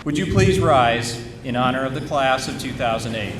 Would you please rise in honor of the class of 2008?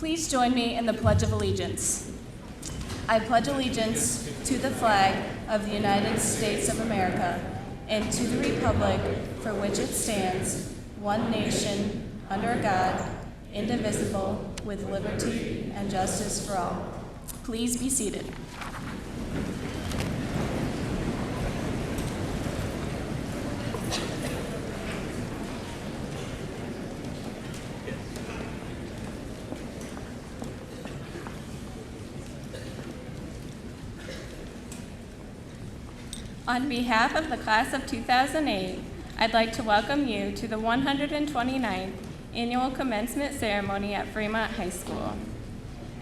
Please join me in the Pledge of Allegiance. I pledge allegiance to the flag of the United States of America and to the republic for which it stands, one nation, under God, indivisible, with liberty and justice for all. Please be seated. On behalf of the class of 2008, I'd like to welcome you to the 129th Annual Commencement Ceremony at Fremont High School.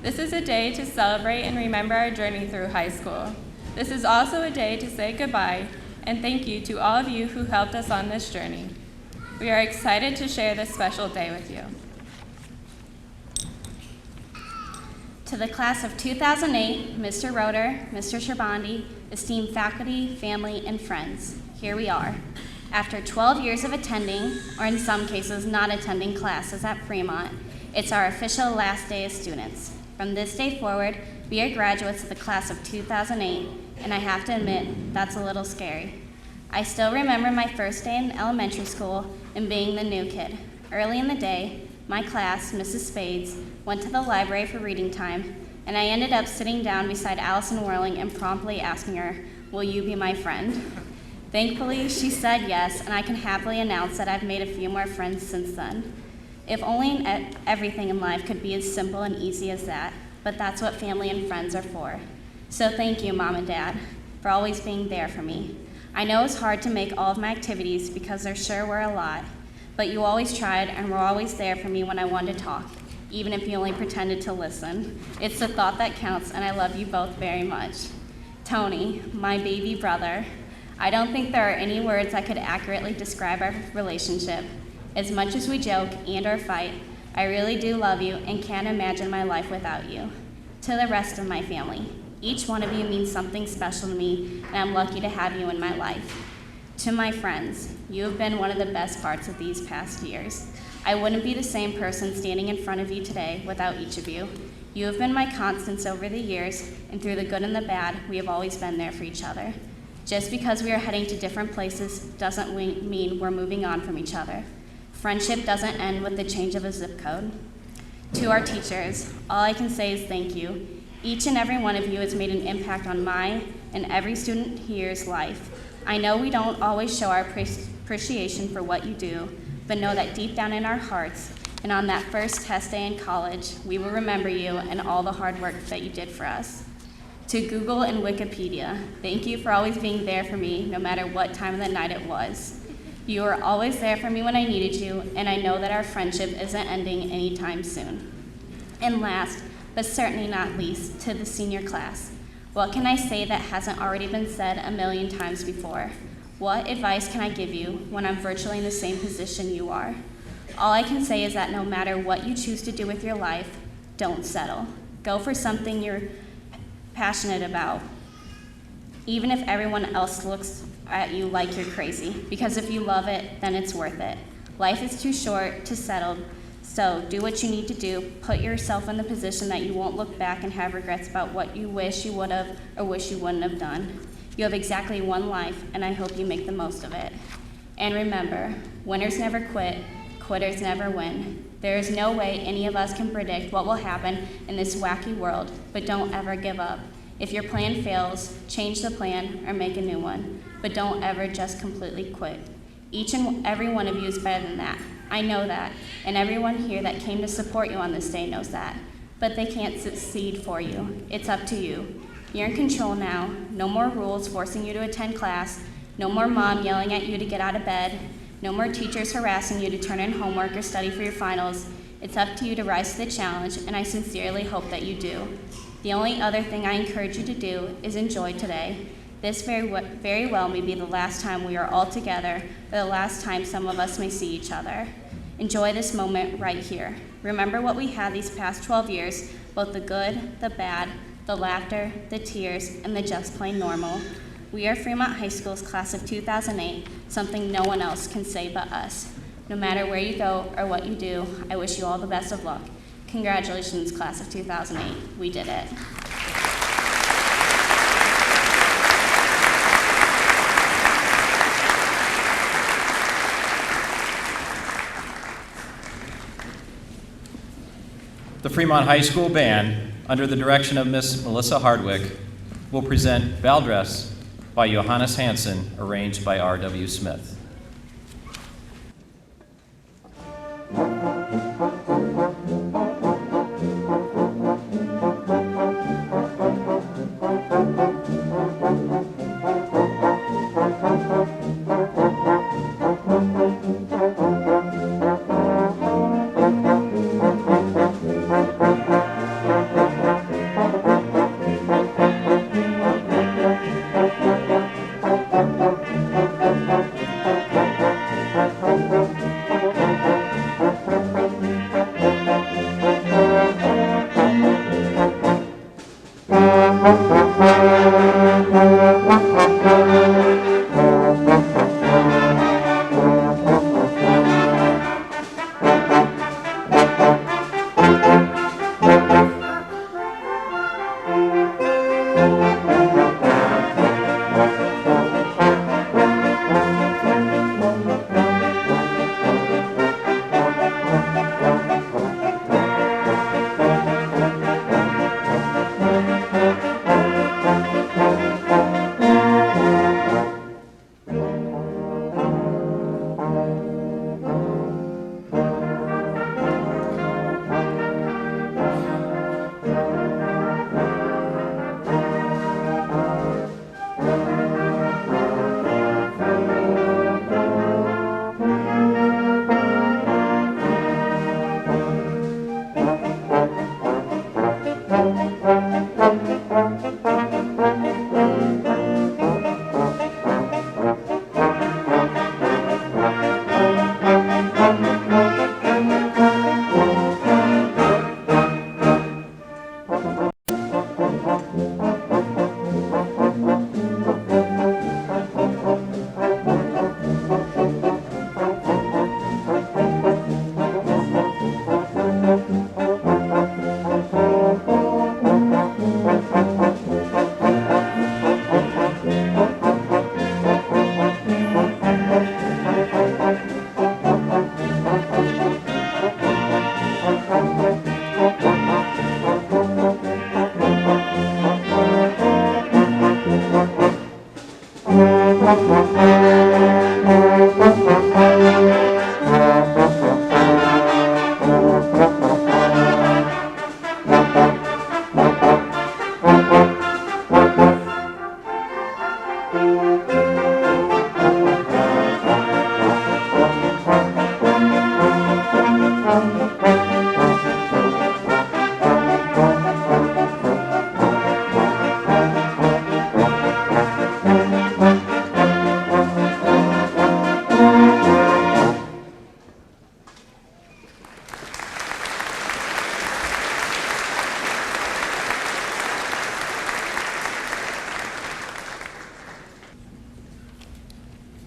This is a day to celebrate and remember our journey through high school. This is also a day to say goodbye and thank you to all of you who helped us on this journey. We are excited to share this special day with you. To the class of 2008, Mr. Roeder, Mr. Shabandi, esteemed faculty, family, and friends, here we are. After 12 years of attending, or in some cases not attending classes at Fremont, it's our official last day as students. From this day forward, we are graduates of the class of 2008, and I have to admit, that's a little scary. I still remember my first day in elementary school and being the new kid. Early in the day, my class, Mrs. Spades, went to the library for reading time, and I ended up sitting down beside Allison Whirling and promptly asking her, "Will you be my friend?" Thankfully, she said yes, and I can happily announce that I've made a few more friends since then. If only everything in life could be as simple and easy as that, but that's what family and friends are for. So thank you, Mom and Dad, for always being there for me. I know it's hard to make all of my activities because there sure were a lot, but you always tried and were always there for me when I wanted to talk, even if you only pretended to listen. It's the thought that counts, and I love you both very much. Tony, my baby brother, I don't think there are any words that could accurately describe our relationship. As much as we joke and or fight, I really do love you and can't imagine my life without you. To the rest of my family, each one of you means something special to me, and I'm lucky to have you in my life. To my friends, you have been one of the best parts of these past years. I wouldn't be the same person standing in front of you today without each of you. You have been my constants over the years, and through the good and the bad, we have always been there for each other. Just because we are heading to different places doesn't mean we're moving on from each other. Friendship doesn't end with the change of a zip code. To our teachers, all I can say is thank you. Each and every one of you has made an impact on my and every student here's life. I know we don't always show our appreciation for what you do, but know that deep down in our hearts and on that first test day in college, we will remember you and all the hard work that you did for us. To Google and Wikipedia, thank you for always being there for me no matter what time of the night it was. You were always there for me when I needed you, and I know that our friendship isn't ending anytime soon. And last, but certainly not least, to the senior class. What can I say that hasn't already been said a million times before? What advice can I give you when I'm virtually in the same position you are? All I can say is that no matter what you choose to do with your life, don't settle. Go for something you're passionate about, even if everyone else looks at you like you're crazy, because if you love it, then it's worth it. Life is too short to settle, so do what you need to do. Put yourself in the position that you won't look back and have regrets about what you wish you would have or wish you wouldn't have done. You have exactly one life, and I hope you make the most of it. And remember, winners never quit, quitters never win. There is no way any of us can predict what will happen in this wacky world, but don't ever give up. If your plan fails, change the plan or make a new one, but don't ever just completely quit. Each and every one of you is better than that. I know that, and everyone here that came to support you on this day knows that, but they can't succeed for you. It's up to you. You're in control now. No more rules forcing you to attend class. No more mom yelling at you to get out of bed. No more teachers harassing you to turn in homework or study for your finals. It's up to you to rise to the challenge, and I sincerely hope that you do. The only other thing I encourage you to do is enjoy today. This very well may be the last time we are all together, or the last time some of us may see each other. Enjoy this moment right here. Remember what we had these past 12 years, both the good, the bad, the laughter, the tears, and the just plain normal. We are Fremont High School's class of 2008, something no one else can say but us. No matter where you go or what you do, I wish you all the best of luck. Congratulations, class of 2008. We did it. The Fremont High School Band, under the direction of Miss Melissa Hardwick, will present Valdres by Johannes Hansen, arranged by R.W. Smith.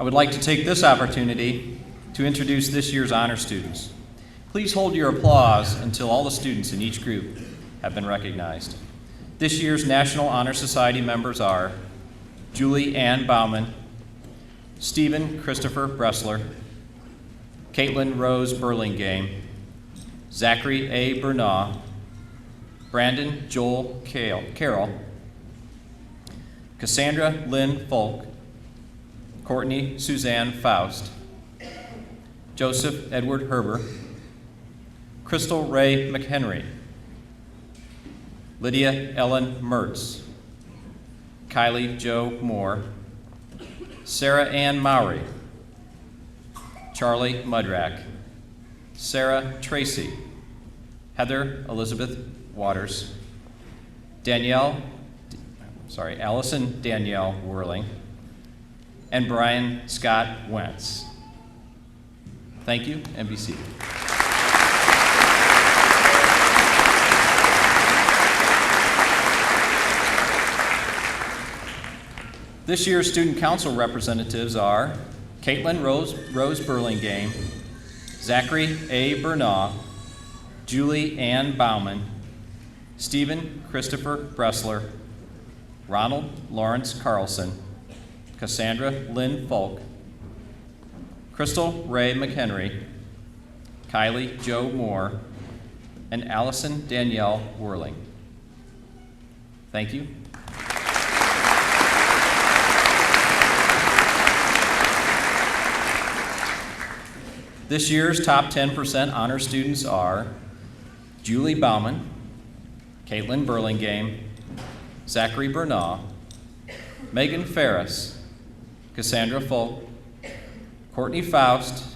I would like to take this opportunity to introduce this year's honor students. Please hold your applause until all the students in each group have been recognized. This year's National Honor Society members are Julie Ann Bauman, Stephen Christopher Bressler, Caitlin Rose Burlingame, Zachary A. Bernau, Brandon Joel Carroll, Cassandra Lynn Folk, Courtney Suzanne Faust, Joseph Edward Herber, Crystal Ray McHenry, Lydia Ellen Mertz, Kylie Jo Moore, Sarah Ann Mowry, Charlie Mudrack, Sarah Tracy, Heather Elizabeth Waters, Allison Danielle Whirling, and Brian Scott Wentz. Thank you, and be seated. This year's student council representatives are Caitlin Rose Burlingame, Zachary A. Bernau, Julie Ann Bauman, Stephen Christopher Bressler, Ronald Lawrence Carlson, Cassandra Lynn Folk, Crystal Ray McHenry, Kylie Jo Moore, and Allison Danielle Whirling. Thank you. This year's top 10% honor students are Julie Bauman, Caitlin Burlingame, Zachary Bernaw, Megan Ferris, Cassandra Folk, Courtney Faust,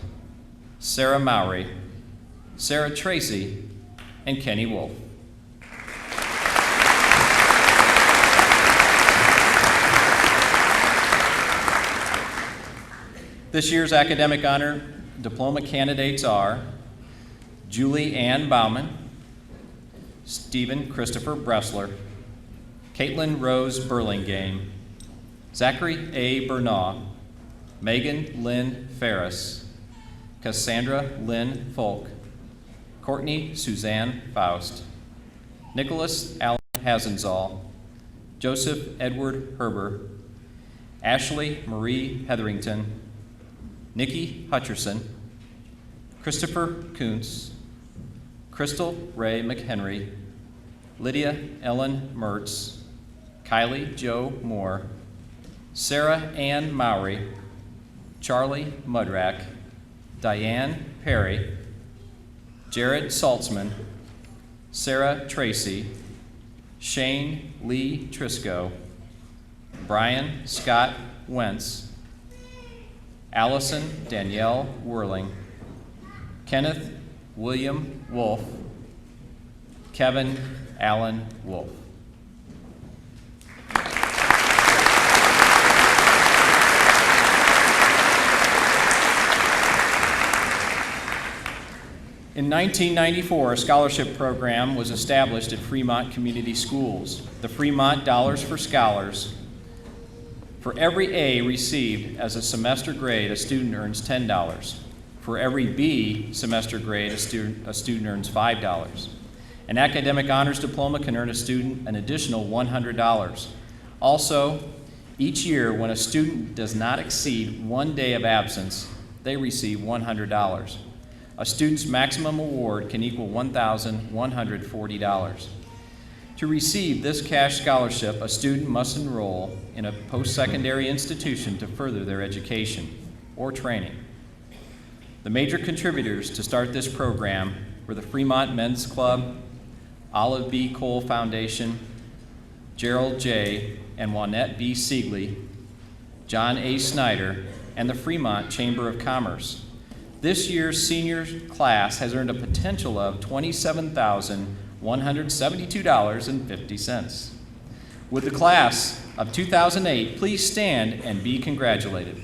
Sarah Mowry, Sarah Tracy, and Kenny Wolf. This year's academic honor diploma candidates are Julie Ann Bauman, Stephen Christopher Bressler, Caitlin Rose Burlingame, Zachary A. Bernaw, Megan Lynn Ferris, Cassandra Lynn Folk, Courtney Suzanne Faust, Nicholas Allen Hazenzahl, Joseph Edward Herber, Ashley Marie Hetherington, Nikki Hutcherson, Christopher Kuntz, Crystal Ray McHenry, Lydia Ellen Mertz, Kylie Jo Moore, Sarah Ann Mowry, Charlie Mudrack, Diane Perry, Jared Saltzman, Sarah Tracy, Shane Lee Trisco, Brian Scott Wentz, Allison Danielle Whirling, Kenneth William Wolf, Kevin Allen Wolf. In 1994, a scholarship program was established at Fremont Community Schools, the Fremont Dollars for Scholars. For every A received as a semester grade, a student earns $10. For every B semester grade, a student earns $5. An academic honors diploma can earn a student an additional $100. Also, each year when a student does not exceed 1 day of absence, they receive $100. A student's maximum award can equal $1,140. To receive this cash scholarship, a student must enroll in a post-secondary institution to further their education or training. The major contributors to start this program were the Fremont Men's Club, Olive B. Cole Foundation, Gerald J. and Juanette B. Siegley, John A. Snyder, and the Fremont Chamber of Commerce. This year's senior class has earned a potential of $27,172.50. Would the class of 2008 please stand and be congratulated?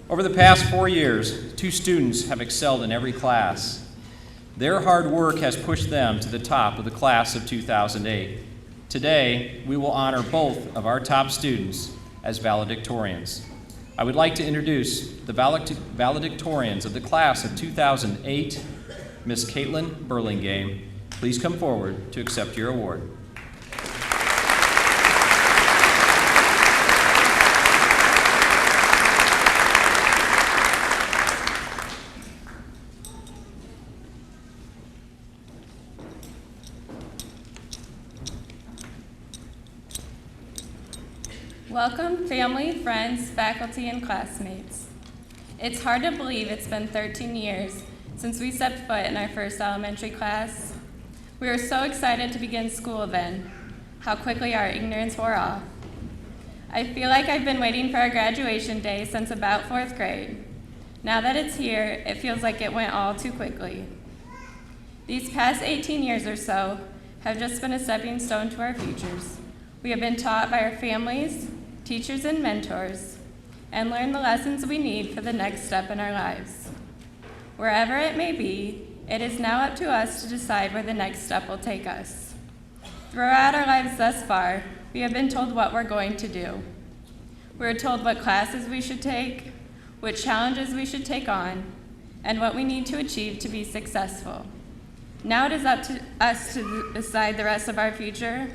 Over the past 4 years, 2 students have excelled in every class. Their hard work has pushed them to the top of the class of 2008. Today, we will honor both of our top students as valedictorians. I would like to introduce the valedictorians of the class of 2008, Miss Caitlin Burlingame. Please come forward to accept your award. Welcome, family, friends, faculty, and classmates. It's hard to believe it's been 13 years since we stepped foot in our first elementary class. We were so excited to begin school then. How quickly our ignorance wore off. I feel like I've been waiting for our graduation day since about 4th grade. Now that it's here, it feels like it went all too quickly. These past 18 years or so have just been a stepping stone to our futures. We have been taught by our families, teachers, and mentors, and learned the lessons we need for the next step in our lives. Wherever it may be, It is now up to us to decide where the next step will take us. Throughout our lives thus far, we have been told what we're going to do. We're told what classes we should take, what challenges we should take on, and what we need to achieve to be successful. Now it is up to us to decide the rest of our future.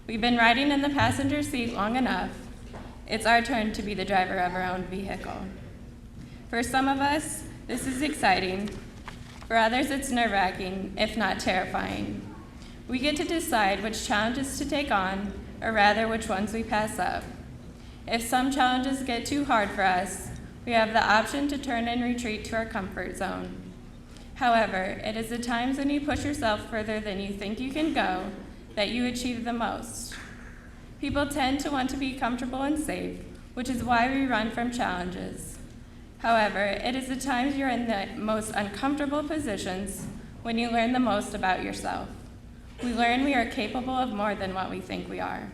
We've been riding in the passenger seat long enough. It's our turn to be the driver of our own vehicle. For some of us, this is exciting. For others, it's nerve-wracking, if not terrifying. We get to decide which challenges to take on, or rather which ones we pass up. If some challenges get too hard for us, we have the option to turn and retreat to our comfort zone. However, it is the times when you push yourself further than you think you can go that you achieve the most. People tend to want to be comfortable and safe, which is why we run from challenges. However, it is the times you're in the most uncomfortable positions when you learn the most about yourself. We learn we are capable of more than what we think we are.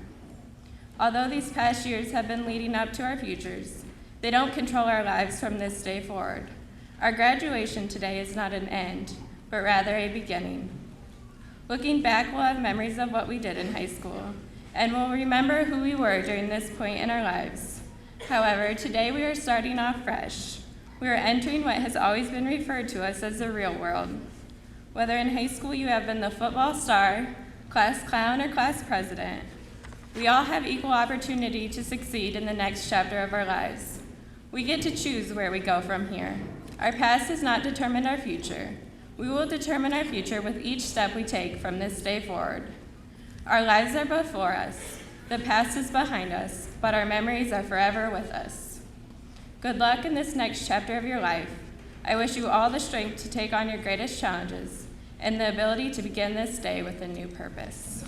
Although these past years have been leading up to our futures, they don't control our lives from this day forward. Our graduation today is not an end, but rather a beginning. Looking back, we'll have memories of what we did in high school, and we'll remember who we were during this point in our lives. However, today we are starting off fresh. We are entering what has always been referred to us as the real world. Whether in high school you have been the football star, class clown, or class president, we all have equal opportunity to succeed in the next chapter of our lives. We get to choose where we go from here. Our past does not determine our future. We will determine our future with each step we take from this day forward. Our lives are before us. The past is behind us, but our memories are forever with us. Good luck in this next chapter of your life. I wish you all the strength to take on your greatest challenges and the ability to begin this day with a new purpose.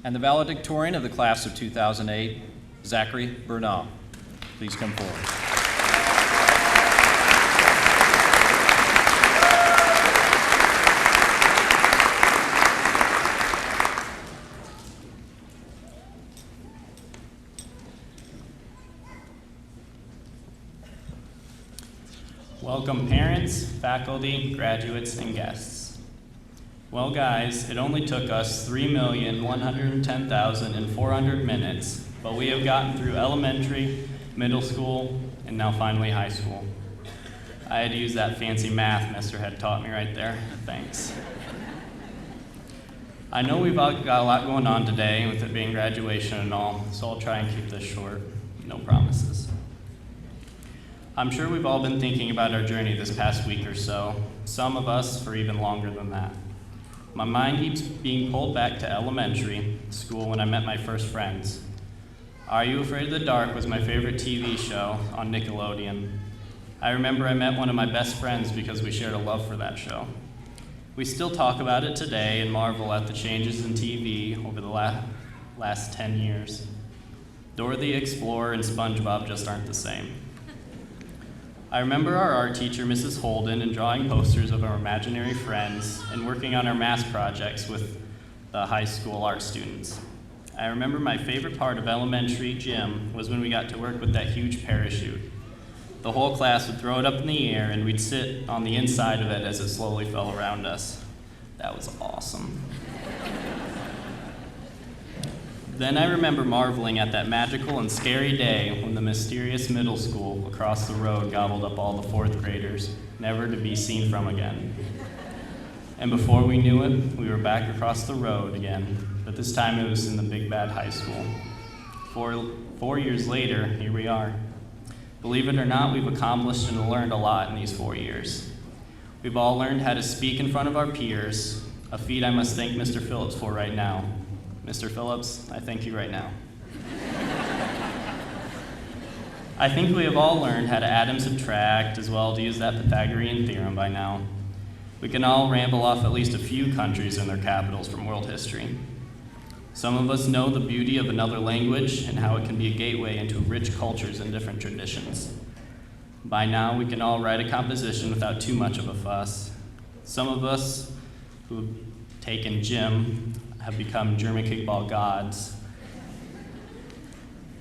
And the valedictorian of the class of 2008, Zachary Bernal. Please come forward. Welcome parents, faculty, graduates, and guests. Well guys, it only took us 3,110,400 minutes, but we have gotten through elementary, middle school, and now finally high school. I had to use that fancy math Mister had taught me right there. Thanks. I know we've all got a lot going on today with it being graduation and all, so I'll try and keep this short. No promises. I'm sure we've all been thinking about our journey this past week or so, some of us for even longer than that. My mind keeps being pulled back to elementary school when I met my first friends. Are You Afraid of the Dark was my favorite TV show on Nickelodeon. I remember I met one of my best friends because we shared a love for that show. We still talk about it today and marvel at the changes in TV over the last 10 years. Dora the Explorer and SpongeBob just aren't the same. I remember our art teacher, Mrs. Holden, and drawing posters of our imaginary friends and working on our math projects with the high school art students. I remember my favorite part of elementary gym was when we got to work with that huge parachute. The whole class would throw it up in the air and we'd sit on the inside of it as it slowly fell around us. That was awesome. Then I remember marveling at that magical and scary day when the mysterious middle school across the road gobbled up all the fourth graders, never to be seen from again. And before we knew it, we were back across the road again, but this time it was in the big bad high school. 4 years later, here we are. Believe it or not, we've accomplished and learned a lot in these 4 years. We've all learned how to speak in front of our peers, a feat I must thank Mr. Phillips for right now. Mr. Phillips, I thank you right now. I think we have all learned how to add and subtract, as well as to use that Pythagorean theorem by now. We can all ramble off at least a few countries and their capitals from world history. Some of us know the beauty of another language and how it can be a gateway into rich cultures and different traditions. By now, we can all write a composition without too much of a fuss. Some of us who have taken gym have become German kickball gods.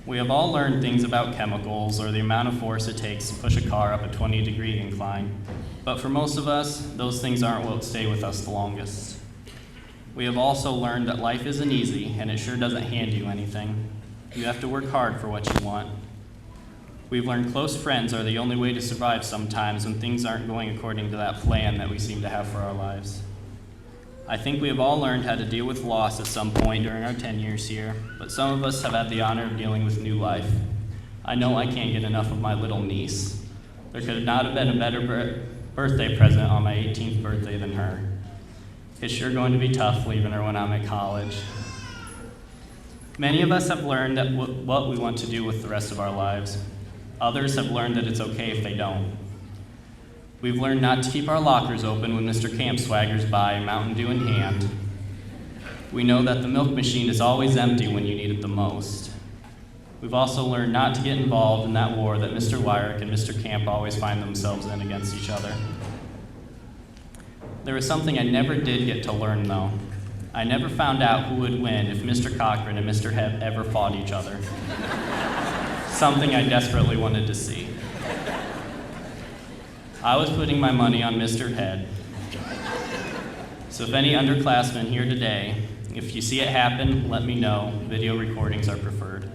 We have all learned things about chemicals or the amount of force it takes to push a car up a 20-degree incline. But for most of us, those things aren't what stay with us the longest. We have also learned that life isn't easy, and it sure doesn't hand you anything. You have to work hard for what you want. We've learned close friends are the only way to survive sometimes when things aren't going according to that plan that we seem to have for our lives. I think we have all learned how to deal with loss at some point during our 10 years here, but some of us have had the honor of dealing with new life. I know I can't get enough of my little niece. There could not have been a better birthday present on my 18th birthday than her. It's sure going to be tough leaving her when I'm at college. Many of us have learned that what we want to do with the rest of our lives. Others have learned that it's okay if they don't. We've learned not to keep our lockers open when Mr. Camp swaggers by, Mountain Dew in hand. We know that the milk machine is always empty when you need it the most. We've also learned not to get involved in that war that Mr. Wyrick and Mr. Camp always find themselves in against each other. There was something I never did get to learn, though. I never found out who would win if Mr. Cochran and Mr. Hebb ever fought each other. Something I desperately wanted to see. I was putting my money on Mr. Head. So if any underclassmen here today, if you see it happen, let me know. Video recordings are preferred.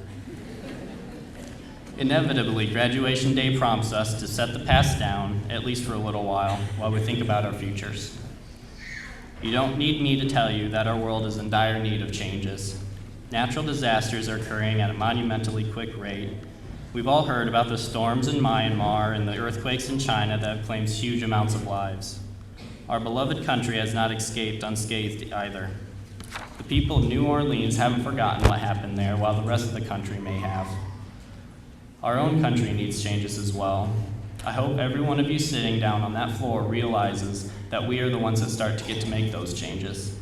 Inevitably, graduation day prompts us to set the past down, at least for a little while we think about our futures. You don't need me to tell you that our world is in dire need of changes. Natural disasters are occurring at a monumentally quick rate. We've all heard about the storms in Myanmar and the earthquakes in China that have claimed huge amounts of lives. Our beloved country has not escaped unscathed either. The people of New Orleans haven't forgotten what happened there, while the rest of the country may have. Our own country needs changes as well. I hope every one of you sitting down on that floor realizes that we are the ones that start to get to make those changes.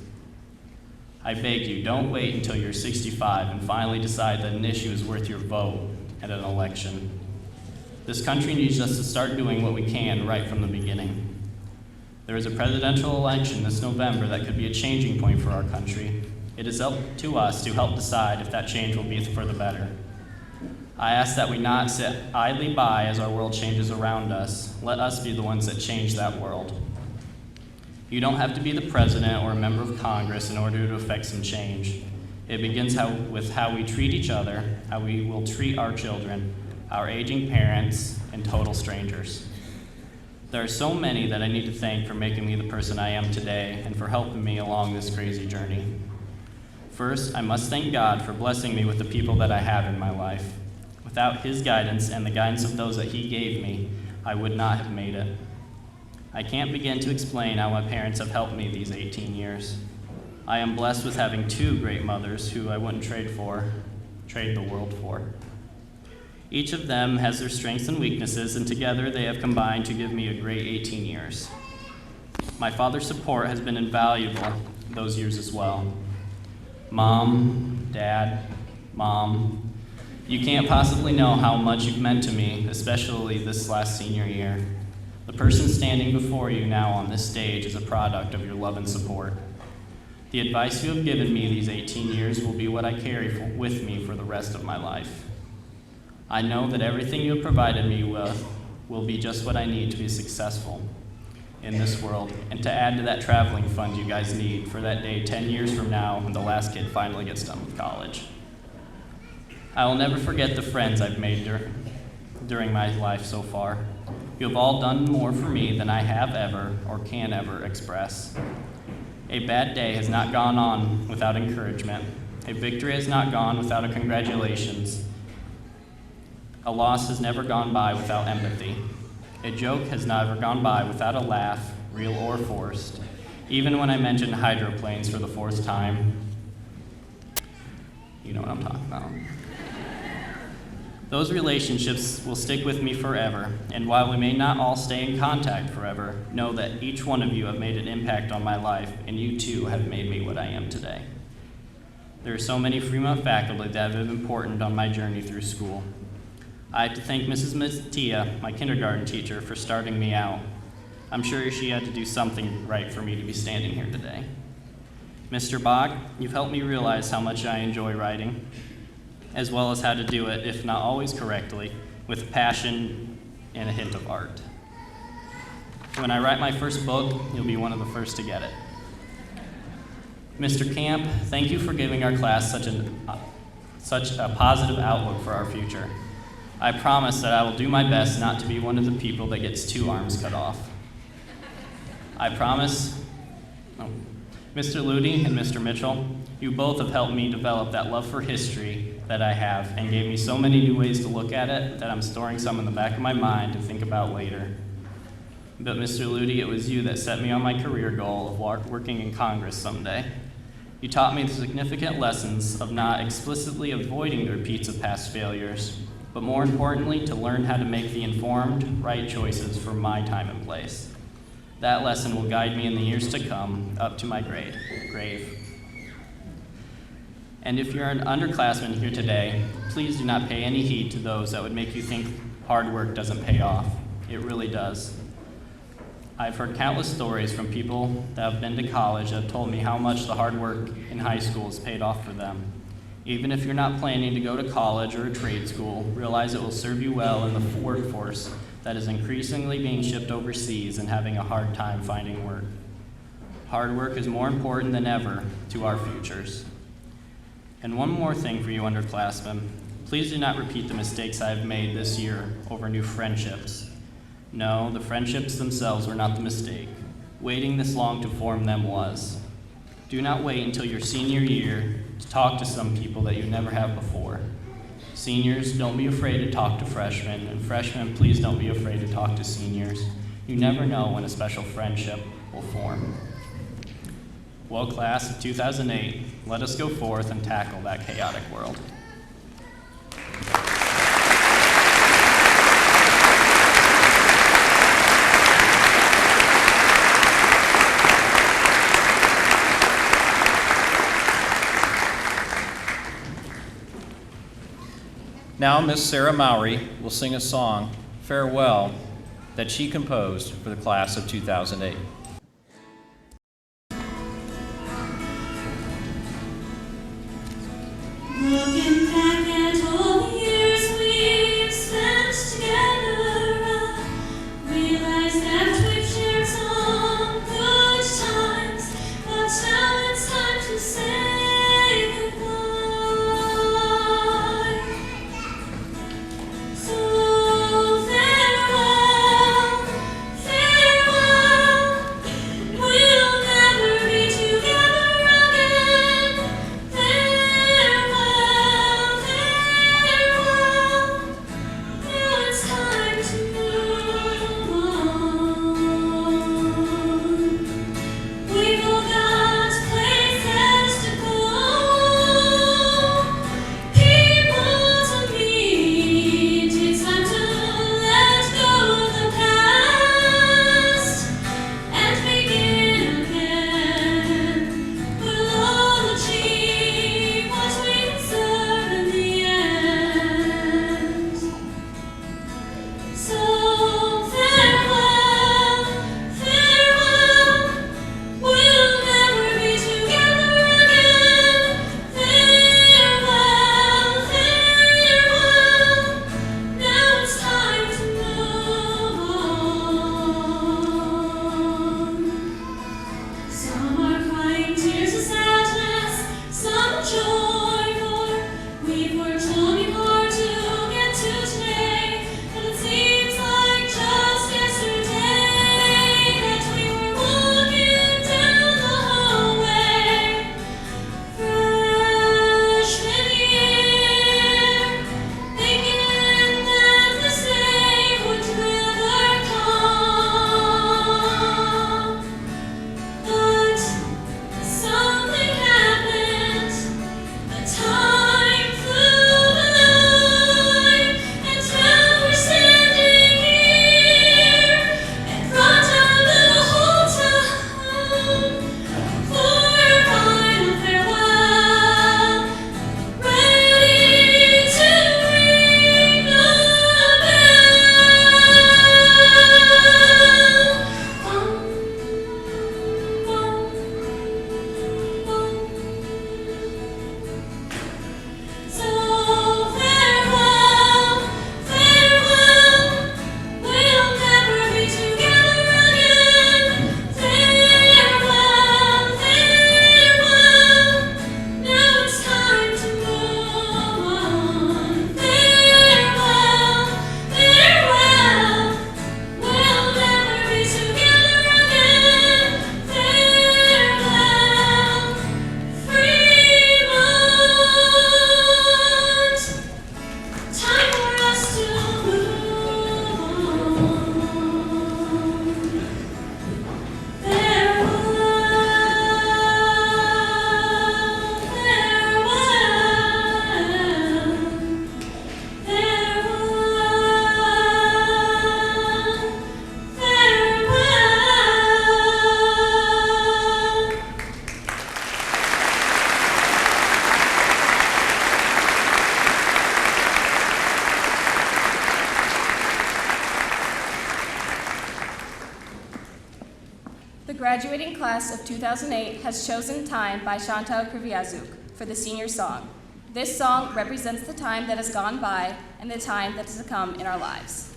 I beg you, don't wait until you're 65 and finally decide that an issue is worth your vote at an election. This country needs us to start doing what we can right from the beginning. There is a presidential election this November that could be a changing point for our country. It is up to us to help decide if that change will be for the better. I ask that we not sit idly by as our world changes around us. Let us be the ones that change that world. You don't have to be the president or a member of Congress in order to affect some change. It begins with how we treat each other, how we will treat our children, our aging parents, and total strangers. There are so many that I need to thank for making me the person I am today and for helping me along this crazy journey. First, I must thank God for blessing me with the people that I have in my life. Without His guidance and the guidance of those that He gave me, I would not have made it. I can't begin to explain how my parents have helped me these 18 years. I am blessed with having two great mothers who I wouldn't trade the world for. Each of them has their strengths and weaknesses, and together they have combined to give me a great 18 years. My father's support has been invaluable those years as well. Mom, Dad, Mom, you can't possibly know how much you've meant to me, especially this last senior year. The person standing before you now on this stage is a product of your love and support. The advice you have given me these 18 years will be what I carry with me for the rest of my life. I know that everything you have provided me with will be just what I need to be successful in this world and to add to that traveling fund you guys need for that day 10 years from now when the last kid finally gets done with college. I will never forget the friends I've made during my life so far. You have all done more for me than I have ever or can ever express. A bad day has not gone on without encouragement. A victory has not gone without a congratulations. A loss has never gone by without empathy. A joke has never gone by without a laugh, real or forced. Even when I mentioned hydroplanes for the 4th time, you know what I'm talking about. Those relationships will stick with me forever, and while we may not all stay in contact forever, know that each one of you have made an impact on my life, and you too have made me what I am today. There are so many Fremont faculty that have been important on my journey through school. I have to thank Mrs. Mattia, my kindergarten teacher, for starting me out. I'm sure she had to do something right for me to be standing here today. Mr. Bach, you've helped me realize how much I enjoy writing, as well as how to do it, if not always correctly, with passion and a hint of art. When I write my first book, you'll be one of the first to get it. Mr. Camp, thank you for giving our class such a positive outlook for our future. I promise that I will do my best not to be one of the people that gets 2 arms cut off. I promise, Mr. Ludi and Mr. Mitchell, you both have helped me develop that love for history that I have and gave me so many new ways to look at it that I'm storing some in the back of my mind to think about later. But Mr. Ludi, it was you that set me on my career goal of working in Congress someday. You taught me the significant lessons of not explicitly avoiding the repeats of past failures, but more importantly, to learn how to make the informed, right choices for my time and place. That lesson will guide me in the years to come up to my grave. And if you're an underclassman here today, please do not pay any heed to those that would make you think hard work doesn't pay off. It really does. I've heard countless stories from people that have been to college that have told me how much the hard work in high school has paid off for them. Even if you're not planning to go to college or a trade school, realize it will serve you well in the workforce that is increasingly being shipped overseas and having a hard time finding work. Hard work is more important than ever to our futures. And one more thing for you underclassmen, please do not repeat the mistakes I have made this year over new friendships. No, the friendships themselves were not the mistake. Waiting this long to form them was. Do not wait until your senior year to talk to some people that you never have before. Seniors, don't be afraid to talk to freshmen, and freshmen, please don't be afraid to talk to seniors. You never know when a special friendship will form. Well, class of 2008, let us go forth and tackle that chaotic world. Now, Miss Sarah Mowry will sing a song, Farewell, that she composed for the class of 2008. Looking back at all the years we've spent together, I realize that we've shared some good times, but now it's time to say goodbye. So farewell, farewell, graduating class of 2008 has chosen Time by Chantal Kreviazuk for the senior song. This song represents the time that has gone by and the time that is to come in our lives.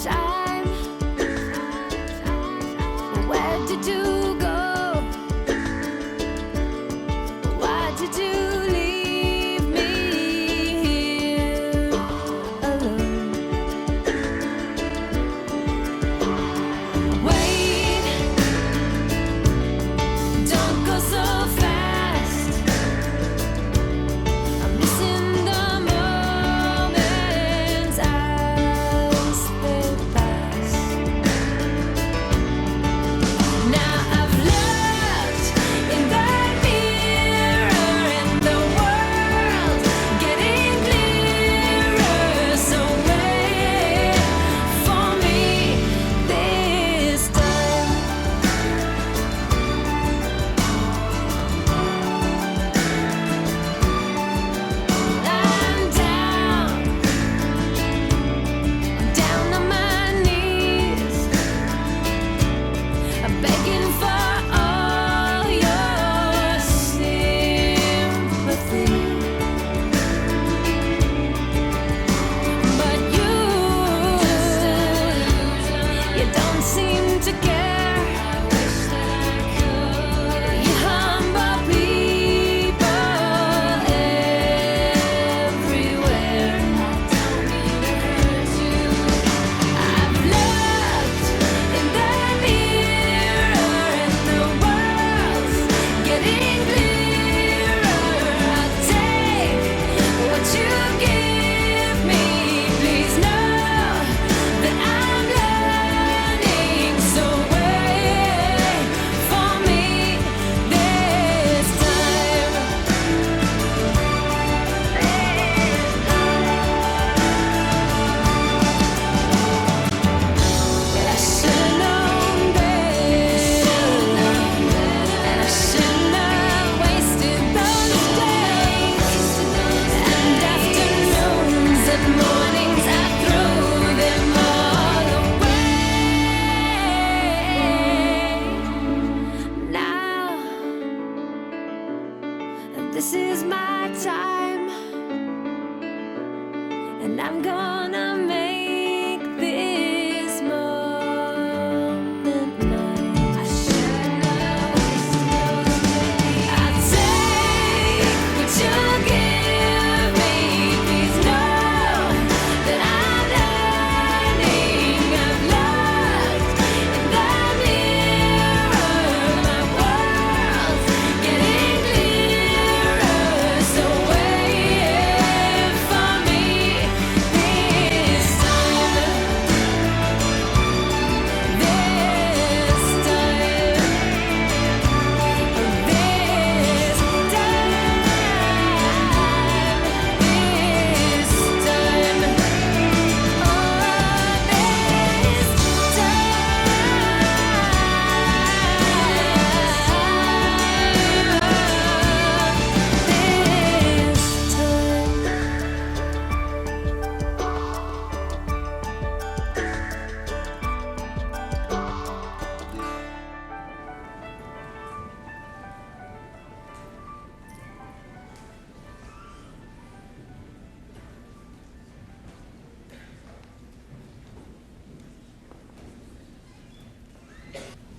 Time, where did you go? Why did you leave me here alone? Wait, don't go so fast. I'm missing the moments as they pass. Now I've looked in the mirror and the world getting clearer. So wait for me this time. I'm down on my knees. I'm begging for all your sympathy, but you don't seem to care. You humble people everywhere. I've looked in the mirror and the world's getting clearer. I'll take what you give me. Please know that I'm learning. So wait for me this I should've known better, and I shouldn't have wasted those days and afternoons and mornings. I threw them all away. Now this is my time, and I'm gonna make this moment mine. I should've wasted those days. I'll take what you give me. Please know that I'm learning. I've looked in the mirror. My world's getting clearer. So wait for me this time. This time.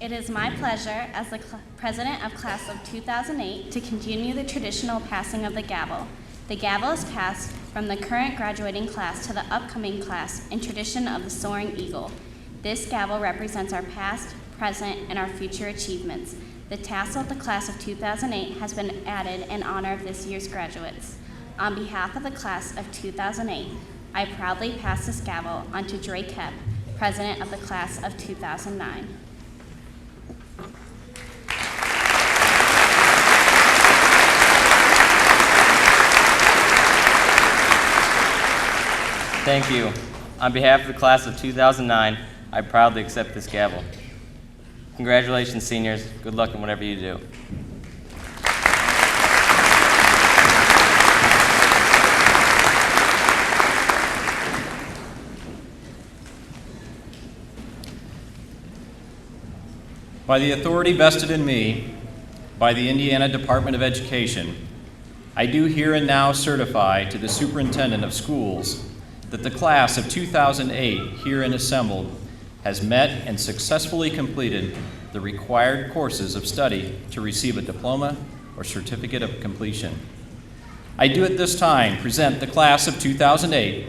It is my pleasure as the president of class of 2008 to continue the traditional passing of the gavel. The gavel is passed from the current graduating class to the upcoming class in tradition of the soaring eagle. This gavel represents our past, present, and our future achievements. The tassel of the class of 2008 has been added in honor of this year's graduates. On behalf of the class of 2008, I proudly pass this gavel on to Drake Hepp, president of the class of 2009. Thank you. On behalf of the class of 2009, I proudly accept this gavel. Congratulations, seniors. Good luck in whatever you do. By the authority vested in me by the Indiana Department of Education, I do here and now certify to the Superintendent of Schools that the class of 2008 herein assembled has met and successfully completed the required courses of study to receive a diploma or certificate of completion. I do at this time present the class of 2008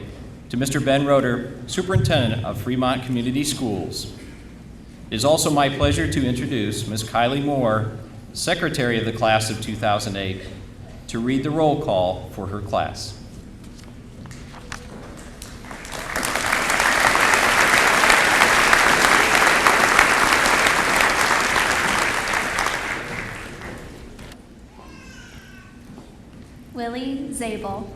to Mr. Ben Roeder, Superintendent of Fremont Community Schools. It is also my pleasure to introduce Ms. Kylie Moore, Secretary of the class of 2008, to read the roll call for her class. Willie Zabel.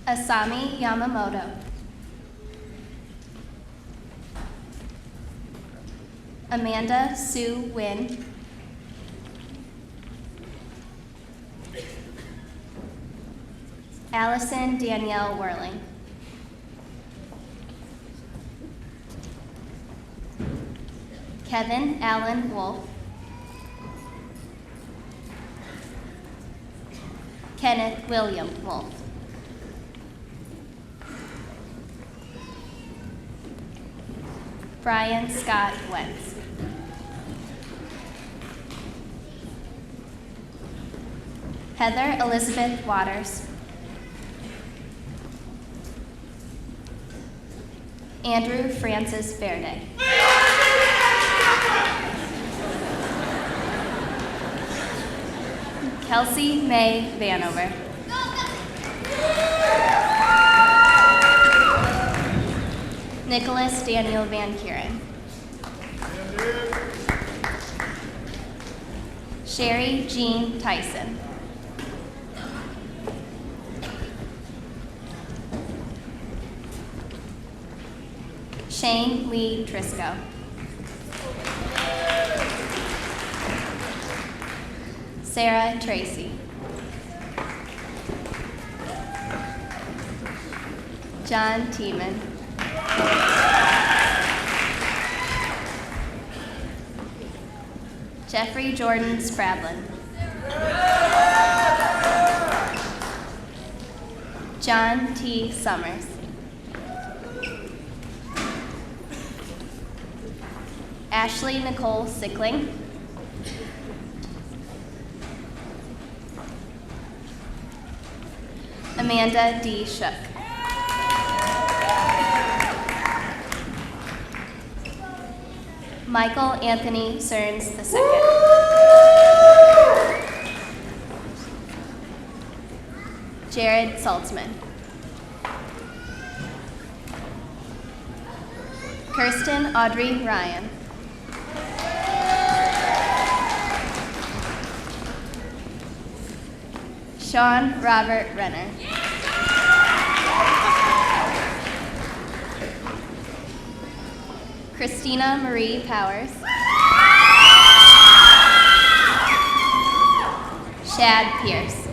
Asami Yamamoto. Amanda Sue Wynn. Allison Danielle Whirling. Kevin Allen Wolf. Kenneth William Wolf. Brian Scott Wentz. Heather Elizabeth Waters. Andrew Francis Verde. Kelsey May Vanover. Nicholas Daniel Van Kuren. Sherry Jean Tyson. Shane Lee Trisco. Sarah Tracy. John Tiemann. Jeffrey Jordan Spradlin. John T. Summers. Ashley Nicole Sickling. Amanda D. Shook. Michael Anthony Cerns II. Jared Saltzman. Kirsten Audrey Ryan. Sean Robert Renner. Christina Marie Powers. Shad Pierce.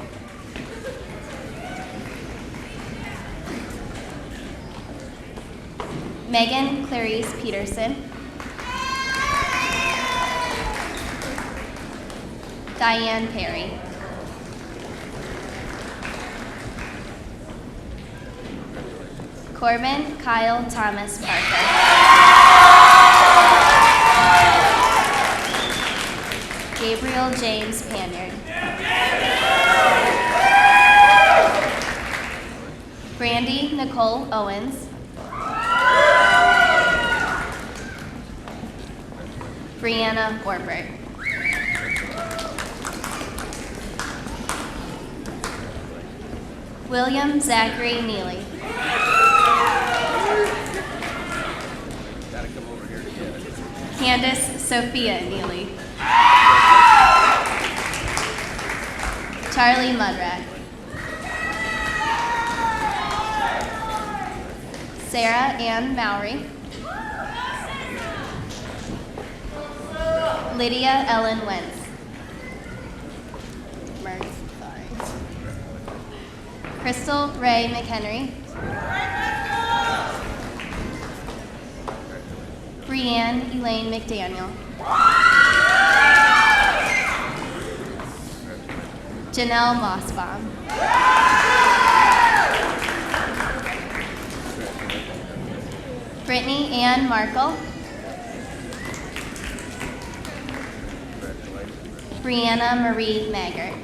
Megan Clarice Peterson. Diane Perry. Corbin Kyle Thomas Parker. Gabriel James Panyard. Brandy Nicole Owens. Brianna Orbert. William Zachary Neely. Candace Sophia Neely. Charlie Mudrack. Sarah Ann Mowry. Lydia Ellen Wentz. Crystal Ray McHenry. Brianne Elaine McDaniel. Janelle Mossbaum. Brittany Ann Markle. Brianna Marie Maggart.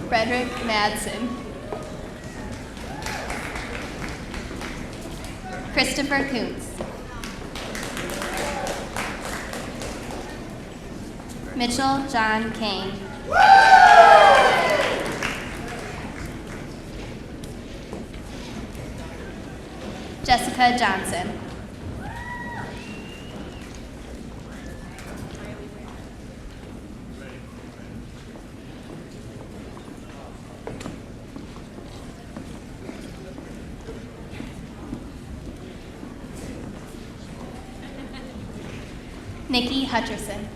Frederick Madsen. Christopher Kuntz. Mitchell John Kane. Jessica Johnson. Nikki Hutcherson.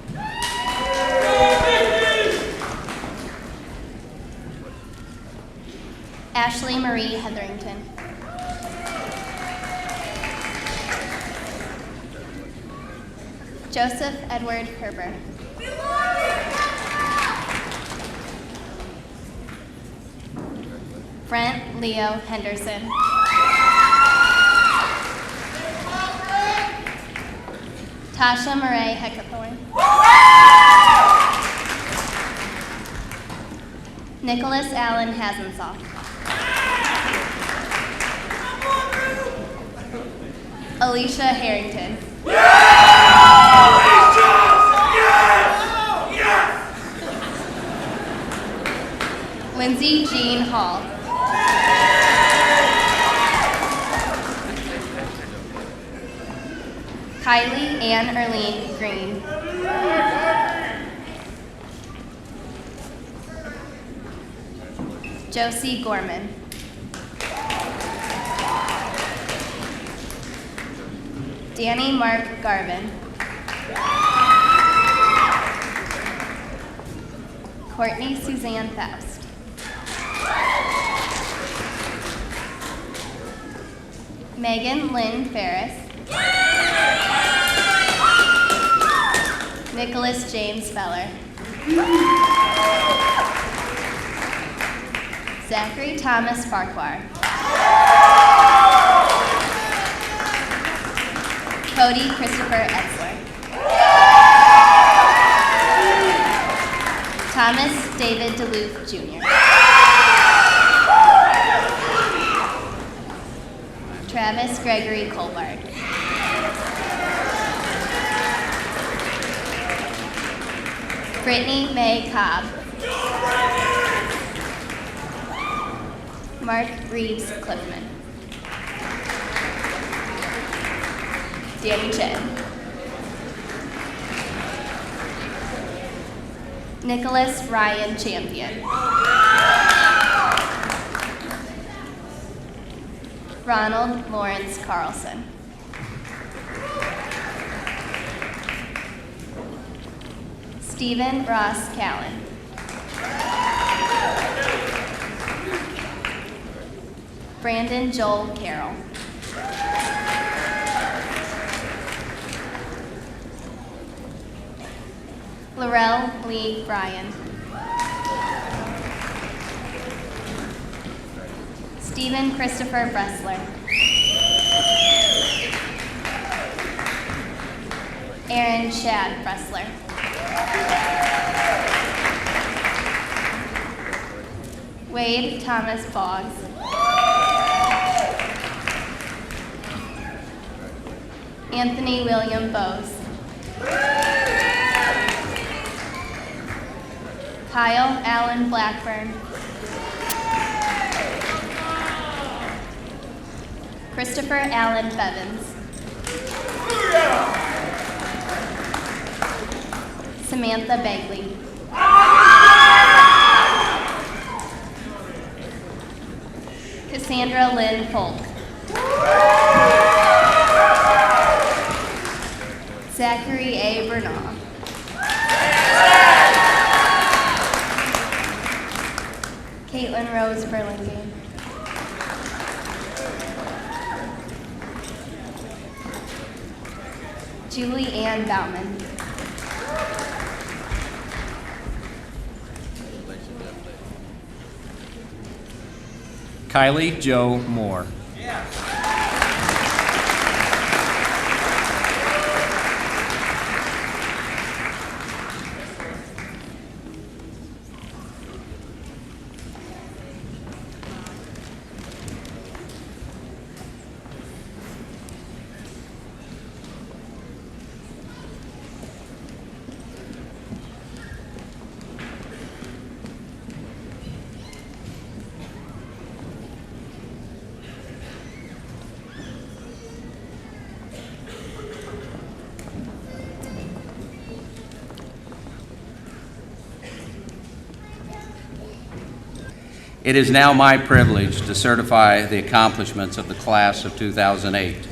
Ashley Marie Hetherington. Joseph Edward Herber. Brent Leo Henderson. Tasha Murray Heckathorn. Nicholas Allen Hasensoff. Alicia Harrington. Lindsay Jean Hall. Kylie Ann Erlene Green. Josie Gorman. Danny Mark Garvin. Courtney Suzanne Faust. Megan Lynn Ferris. Nicholas James Feller. Zachary Thomas Farquhar. Cody Christopher Etzler. Thomas David Duluth Jr. Travis Gregory Colbard. Brittany May Cobb. Mark Reeves Cliffman. Danny Chen. Nicholas Ryan Champion. Ronald Lawrence Carlson. Stephen Ross Callan. Brandon Joel Carroll. Laurel Lee Bryan. Stephen Christopher Bressler. Aaron Shad Bressler. Wade Thomas Boggs. Anthony William Bose. Kyle Allen Blackburn. Christopher Allen Bevins. Samantha Begley. Cassandra Lynn Polk. Zachary A. Bernal. Caitlin Rose Burlingame. Julie Ann Bauman. Kylie Jo Moore. It is now my privilege to certify the accomplishments of the class of 2008.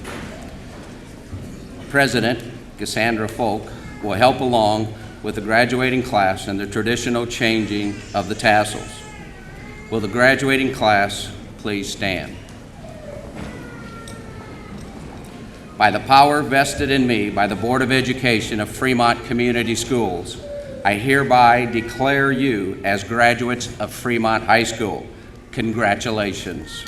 President Cassandra Folk will help along with the graduating class in the traditional changing of the tassels. Will the graduating class please stand? By the power vested in me by the Board of Education of Fremont Community Schools, I hereby declare you as graduates of Fremont High School. Congratulations.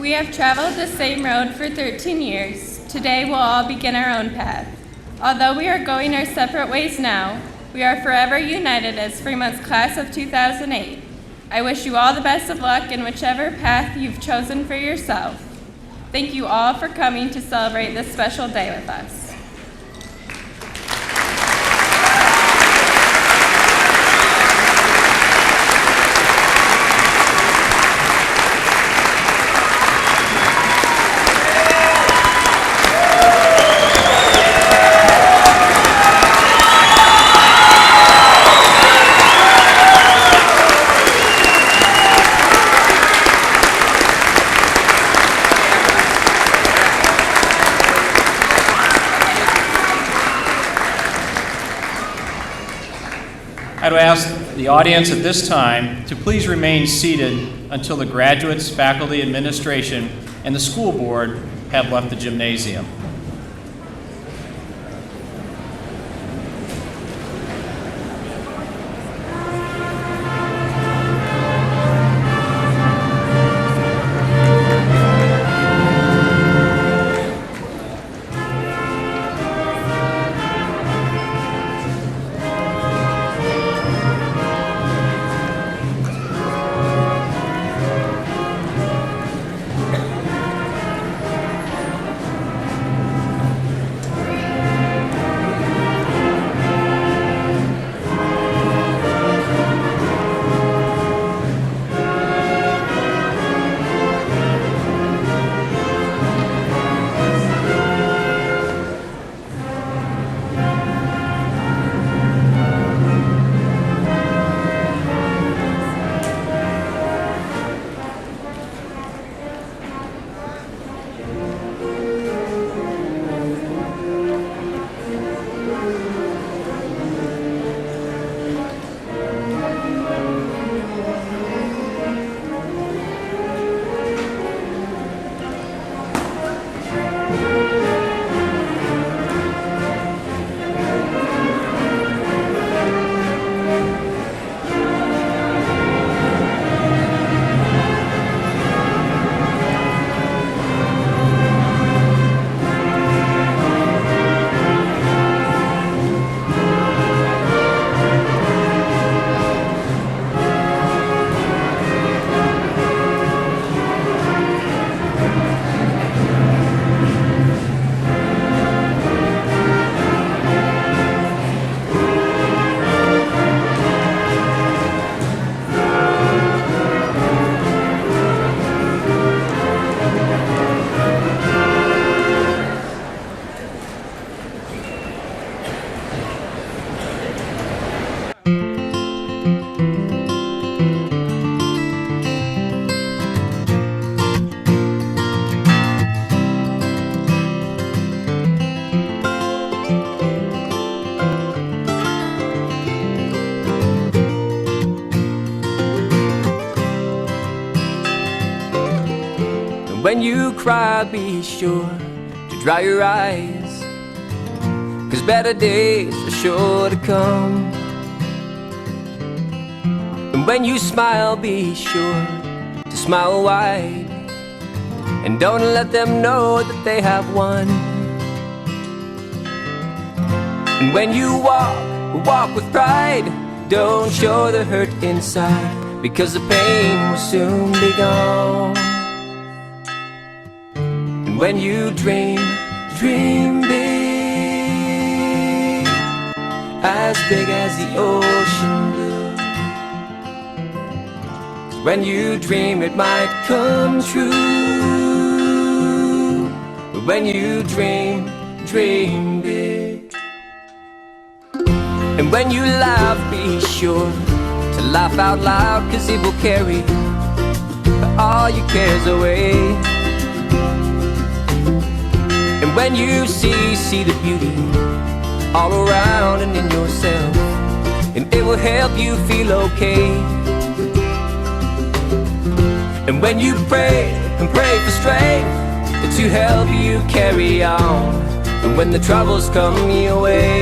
We have traveled the same road for 13 years. Today we'll all begin our own path. Although we are going our separate ways now, we are forever united as Fremont's class of 2008. I wish you all the best of luck in whichever path you've chosen for yourself. Thank you all for coming to celebrate this special day with us. I'd ask the audience at this time to please remain seated until the graduates, faculty, administration, and the school board have left the gymnasium. And when you cry, be sure to dry your eyes, 'cause better days are sure to come. And when you smile, be sure to smile wide, and don't let them know that they have won. And when you walk with pride, don't show the hurt inside, because the pain will soon be gone. And when you dream big, as big as the ocean blue. 'Cause when you dream, it might come true. But when you dream big. And when you laugh, be sure to laugh out loud, 'cause it will carry all your cares away. And when you see the beauty all around and in yourself, and it will help you feel okay. And when you pray for strength to help you carry on, and when the troubles come your way.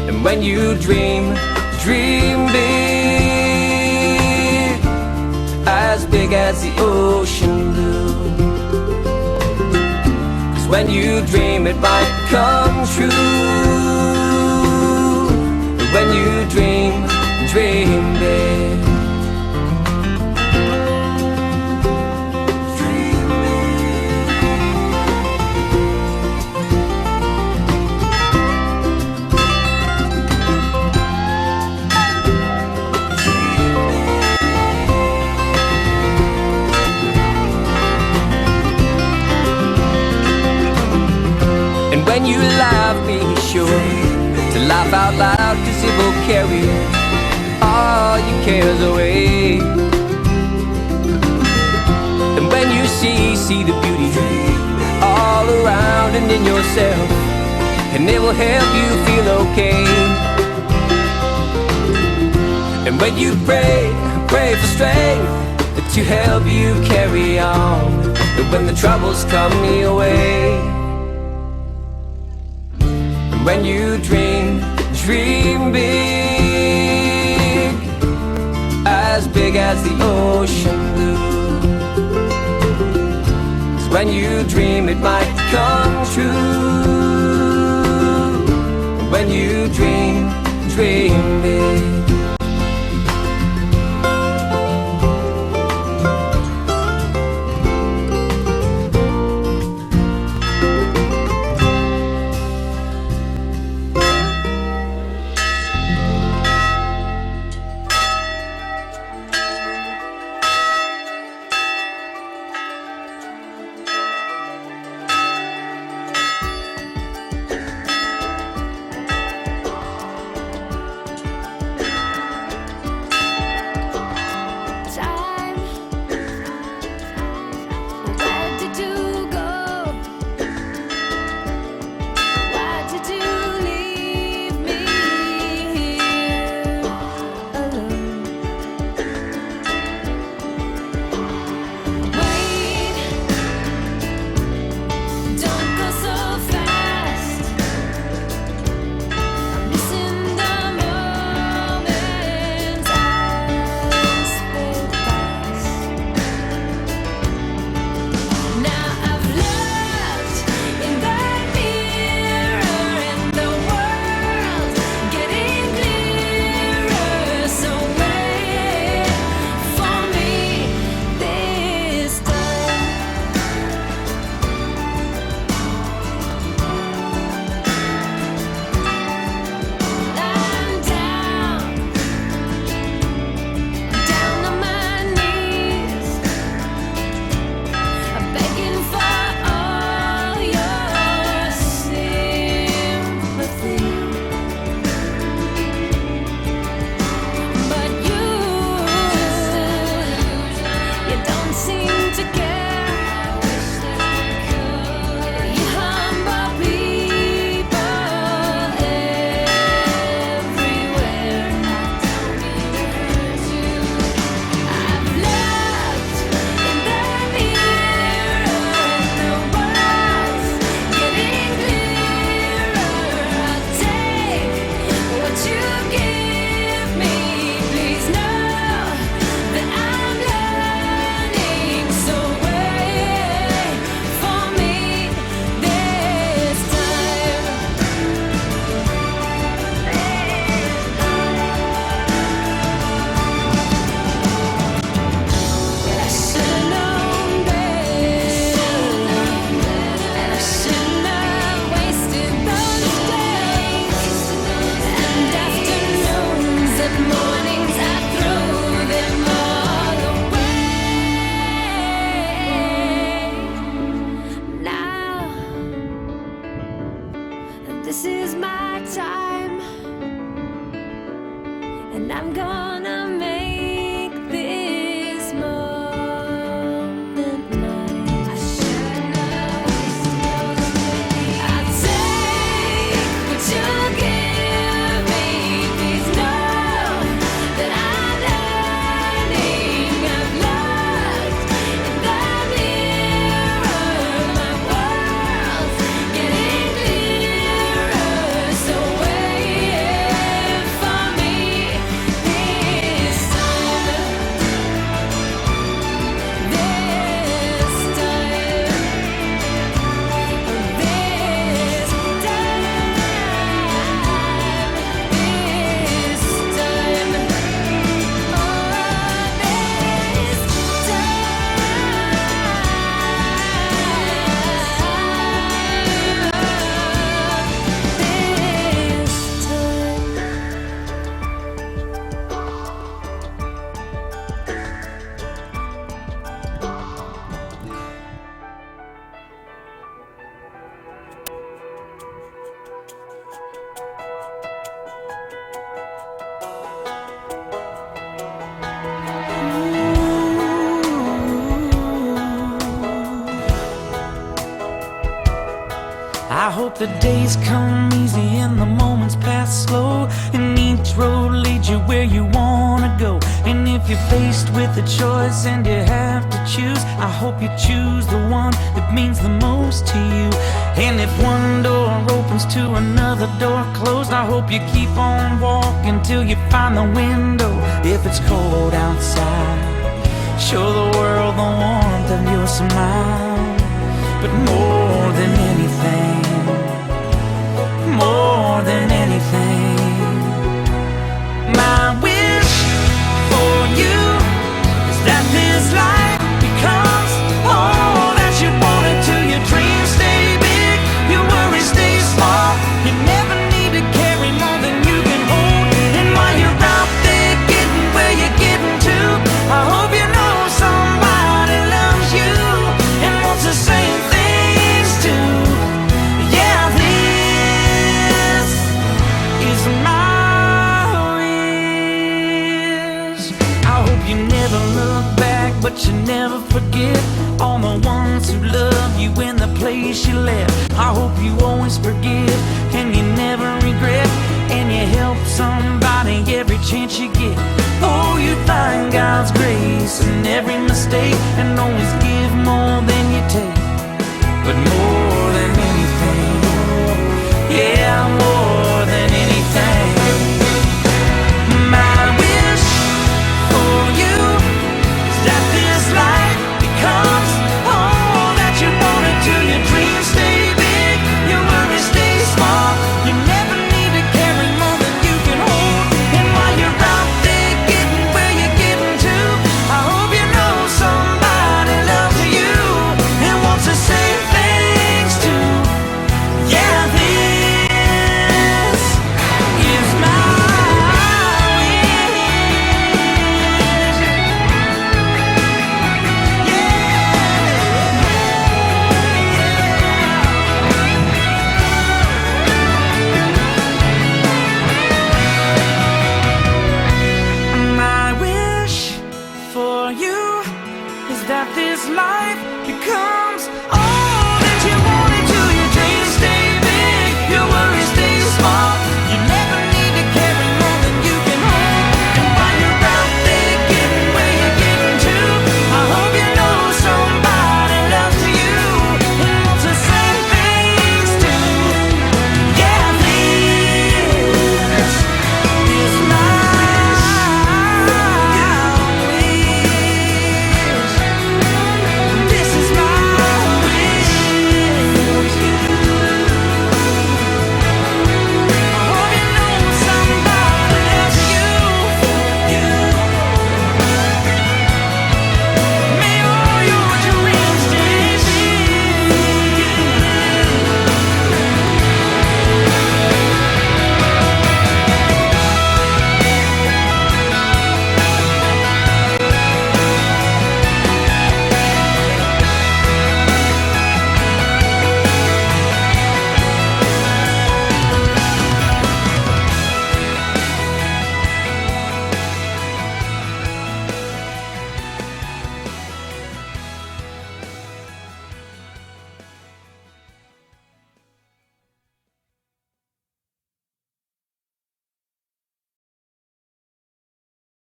And when you dream big, as big as the ocean blue. 'Cause when you dream, it might come true. And when you dream big. When you laugh, be sure to laugh out loud, 'cause it will carry all your cares away. And when you see the beauty all around and in yourself, and it will help you feel okay. And when you pray for strength to help you carry on, and when the troubles come your way. When you dream big, as big as the ocean blue. 'Cause when you dream, it might come true. When you dream big. I hope the days come easy and the moments pass slow, and each road leads you where you wanna go. And if you're faced with a choice and you have to choose, I hope you choose the one that means the most to you. And if one door opens to another door closed, I hope you keep on walking till you find the window. If it's cold outside, show the world the warmth of your smile. But more than anything, more than anything, my wish for you is that this life becomes all that you want it to. Your dreams stay big, your worries stay small. You never need to carry more than you can hold. And while you're out there getting where you're getting to, I hope you know somebody loves you and wants the same things too. Yeah, this is my wish. I hope you never look back, but you never forget all the ones who love you in the place you left. I hope you always forgive and you never regret, and you help somebody every chance you get. Oh, you find God's grace in every